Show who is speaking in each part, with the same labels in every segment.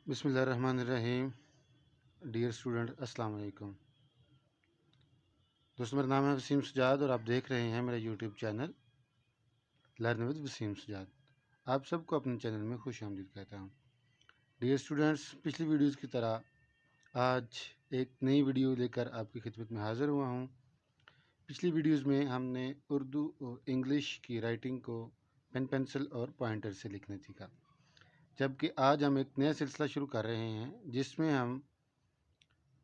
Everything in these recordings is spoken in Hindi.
Speaker 1: बिस्मिल्लाहिर्रहमानिर्रहीम। डियर स्टूडेंट, अस्सलाम वालेकुम। दोस्तों, मेरा नाम है वसीम सजाद और आप देख रहे हैं मेरा YouTube channel learn with Wasim Sajjad. आप सबको अपने चैनल में खुश आमदीद कहता हूँ। डियर स्टूडेंट्स, पिछली वीडियोस की तरह आज एक नई वीडियो लेकर आपकी खिदमत में हाज़िर हुआ हूँ। पिछली वीडियोस में हमने उर्दू और इंग्लिश की राइटिंग को पेन पेंसिल और पॉइंटर से लिखने सीखा, जबकि आज हम एक नया सिलसिला शुरू कर रहे हैं जिसमें हम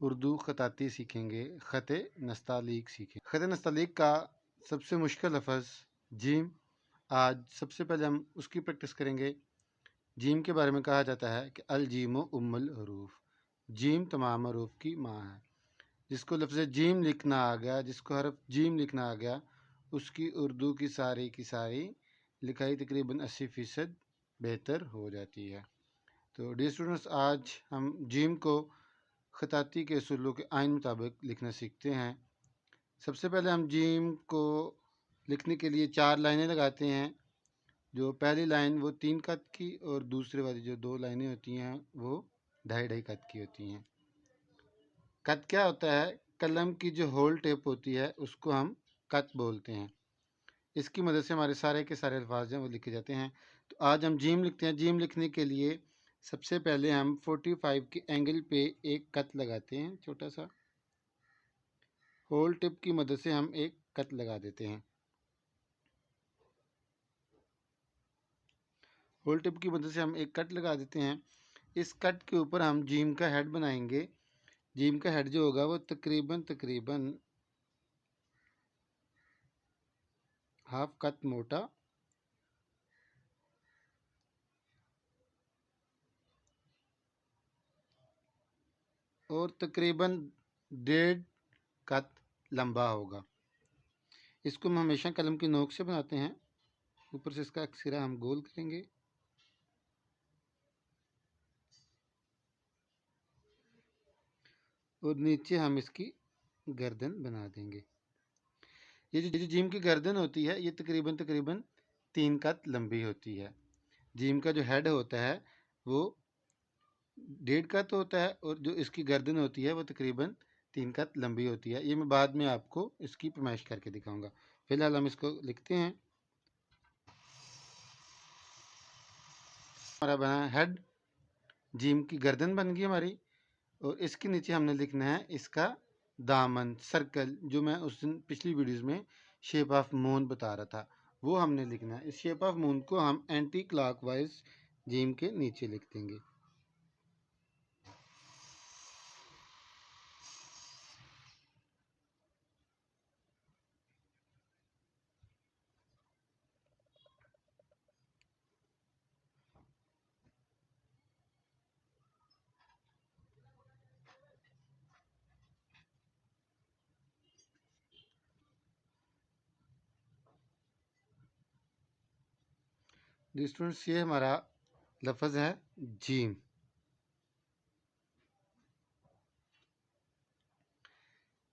Speaker 1: उर्दू ख़ताती सीखेंगे, ख़त नस्तालीक सीखेंगे। ख़त नस्तालीक का सबसे मुश्किल लफ्ज़ जीम। आज सबसे पहले हम उसकी प्रैक्टिस करेंगे। जीम के बारे में कहा जाता है कि अल जीम उम्मुल हरूफ, जीम तमाम हरूफ की माँ है। जिसको लफ्ज़ जीम लिखना आ गया, जिसको हरफ जीम लिखना आ गया, उसकी उर्दू की सारी लिखाई तकरीबन 80% बेहतर हो जाती है। तो डियर स्टूडेंट्स, आज हम जीम को ख़ताती के असूलों के आइन मुताबिक लिखना सीखते हैं। सबसे पहले हम जीम को लिखने के लिए 4 लाइनें लगाते हैं। जो पहली लाइन वो 3 कत की और दूसरे वाली जो 2 लाइनें होती हैं वो 2.5 कत की होती हैं। कत क्या होता है? कलम की जो होल टेप होती है उसको हम कत बोलते हैं। इसकी मदद से हमारे सारे के सारे अल्फाज हैं वो लिखे जाते हैं। तो आज हम जीम लिखते हैं। जीम लिखने के लिए सबसे पहले हम 45 के एंगल पे एक कत लगाते हैं, छोटा सा। होल टिप की मदद से हम एक कट लगा देते हैं। होल टिप की मदद से हम एक कट लगा देते हैं। इस कट के ऊपर हम जीम का हेड बनाएंगे। जीम का हेड जो होगा वो तकरीबन हाफ कट मोटा और तकरीबन 1.5 कत लंबा होगा। इसको हम हमेशा कलम की नोक से बनाते हैं। ऊपर से इसका सिरा हम गोल करेंगे और नीचे हम इसकी गर्दन बना देंगे। ये जो जीम की गर्दन होती है ये तकरीबन 3 कत लंबी होती है। जीम का जो हेड होता है वो 1.5 कत होता है और जो इसकी गर्दन होती है वो तकरीबन 3 कत लंबी होती है। ये मैं बाद में आपको इसकी पैमाइश करके दिखाऊंगा। फिलहाल हम इसको लिखते हैं। हमारा बना हेड, जीम की गर्दन बन गई हमारी और इसके नीचे हमने लिखना है इसका दामन, सर्कल, जो मैं उस दिन पिछली वीडियोस में शेप ऑफ मून बता रहा था वो हमने लिखना है। इस शेप ऑफ मून को हम एंटी क्लॉकवाइज जीम के नीचे लिख देंगे। स्टूडेंट्स, ये हमारा लफ्ज़ है जीम।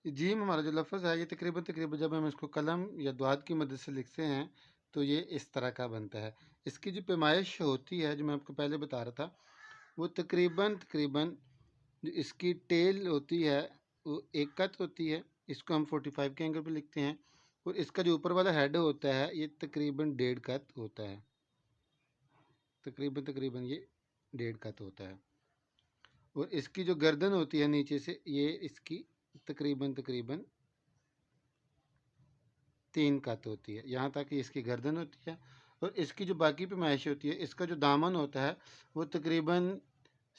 Speaker 1: जीम हमारा जो लफ्ज़ है ये तकरीबन जब हम इसको कलम या द्वात की मदद से लिखते हैं तो ये इस तरह का बनता है। इसकी जो पैमाइश होती है जो मैं आपको पहले बता रहा था वो तकरीबन जो इसकी टेल होती है वो 1 कत होती है। इसको हम 45 के एंगल पे लिखते हैं और इसका जो ऊपर वाला हेड होता है ये तकरीबन 1.5 कत होता है। तकरीबन ये 1.5 कत होता है और इसकी जो गर्दन होती है नीचे से ये इसकी तकरीबन 3 कत होती है। यहाँ तक इसकी गर्दन होती है और इसकी जो बाकी पैमाइश होती है इसका जो दामन होता है वो तकरीबन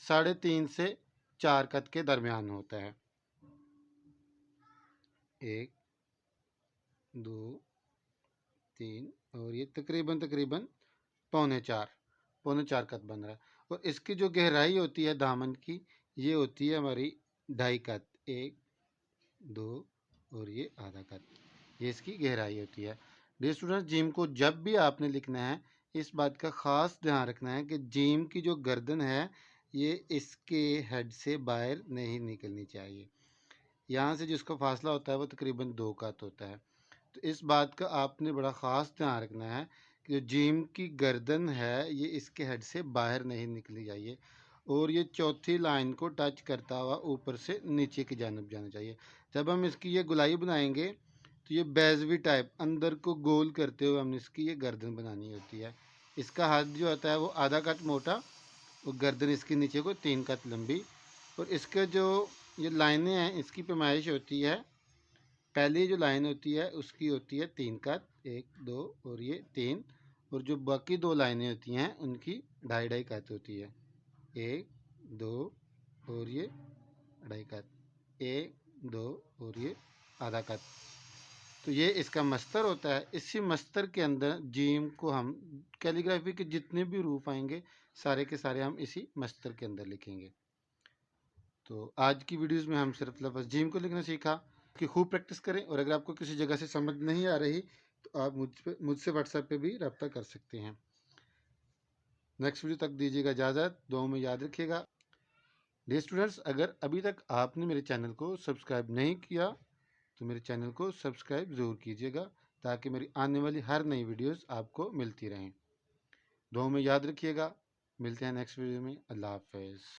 Speaker 1: 3.5 से 4 कत के दरमियान होता है। 1 2 3 और ये तकरीबन पौने चार कत बन रहा है। और इसकी जो गहराई होती है दामन की ये होती है हमारी 2.5 कत। 1 2 और ये आधा कत, ये इसकी गहराई होती है। डियर स्टूडेंट्स, जीम को जब भी आपने लिखना है इस बात का ख़ास ध्यान रखना है कि जीम की जो गर्दन है ये इसके हेड से बाहर नहीं निकलनी चाहिए। यहाँ से जिसका फासला होता है वो तकरीबन 2 कत होता है। तो इस बात का आपने बड़ा ख़ास ध्यान रखना है कि जो जीम की गर्दन है ये इसके हेड से बाहर नहीं निकली चाहिए। और ये चौथी लाइन को टच करता हुआ ऊपर से नीचे की जानब जाना चाहिए। जब हम इसकी ये गुलाई बनाएंगे तो ये बेजवी टाइप अंदर को गोल करते हुए हमने इसकी ये गर्दन बनानी होती है। इसका हाथ जो होता है वो आधा कट मोटा और गर्दन इसके नीचे को 3 कट लंबी। और इसके जो ये लाइनें हैं इसकी पैमाइश होती है, पहली जो लाइन होती है उसकी होती है 3 कट, 1 2 और ये 3। और जो बाकी 2 लाइनें होती हैं उनकी 2.5 कट होती है, 1 2 और ये 2.5 कट, 1 2 और ये आधा कट। तो ये इसका मस्तर होता है। इसी मस्तर के अंदर जीम को हम कैलीग्राफी के जितने भी रूप आएंगे सारे के सारे हम इसी मस्तर के अंदर लिखेंगे। तो आज की वीडियोस में हम सिर्फ लफ्ज़ जीम को लिखना सीखा कि खूब प्रैक्टिस करें। और अगर आपको किसी जगह से समझ नहीं आ रही तो आप मुझसे व्हाट्सएप पे भी रब्ता कर सकते हैं। नेक्स्ट वीडियो तक दीजिएगा इजाज़त, दुआओं में याद रखिएगा। डियर स्टूडेंट्स, अगर अभी तक आपने मेरे चैनल को सब्सक्राइब नहीं किया तो मेरे चैनल को सब्सक्राइब ज़रूर कीजिएगा ताकि मेरी आने वाली हर नई वीडियोस आपको मिलती रहें। दुआओं में याद रखिएगा। मिलते हैं नेक्स्ट वीडियो में। अल्लाह हाफ़िज़।